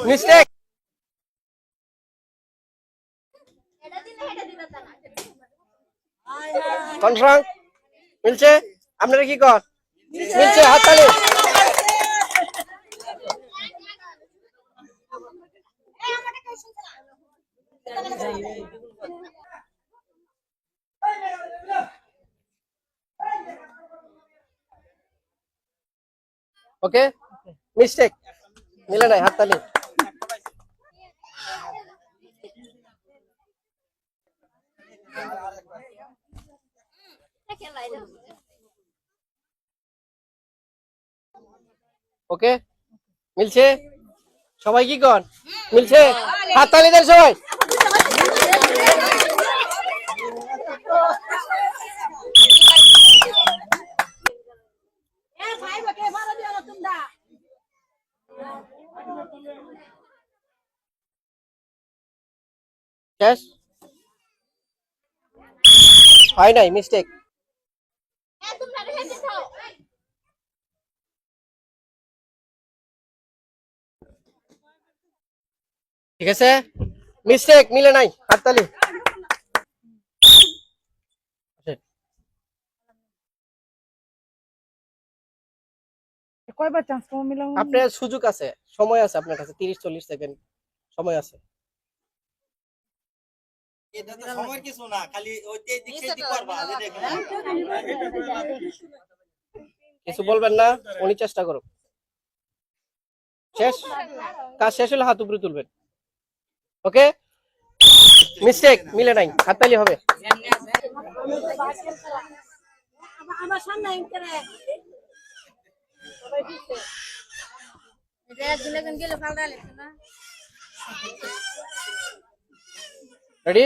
mistake confirm মিলছে আপনারা কি কর মিলছে হাততালি ওকে মিস্টেক মিলে নাই হাততালি ওকে মিলছে সবাই কি কর মিলছে হাততালি দেন সবাই শেষ হয় নাই মিস্টেক ঠিক আছে মিস্টেক মিলে নাই হাততালি কয়বার চান্স কম মিলাম আপনার সুযোগ আছে সময় আছে আপনার কাছে 30-40 সেকেন্ড সময় আছে এটা তো সময় কিছু না খালি ওইতে দিক থেকে করবা কিছু বলবেন না উনি চেষ্টা করুন শেষ কাজ শেষ হলে হাত উপরে তুলবেন ওকে মিস্টেক মিলে নাই হাততালি হবে আমার সামনে করে সবাই দিছে এটা দিলেন গেলে ফালদা লেখা না রেডি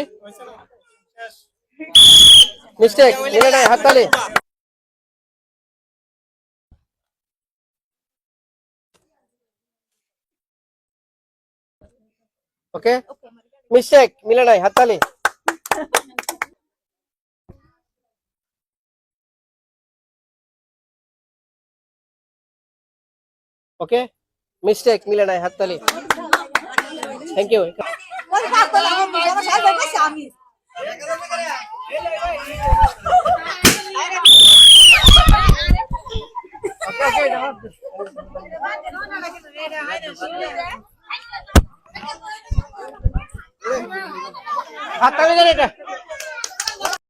মিস্টেক মিলে নাই হাততালি ওকে মিস্টেক মিলে নাই হাততালি ওকে মিস্টেক মিলে নাই হাততালি থ্যাংক ইউ হাততালি দেন এটা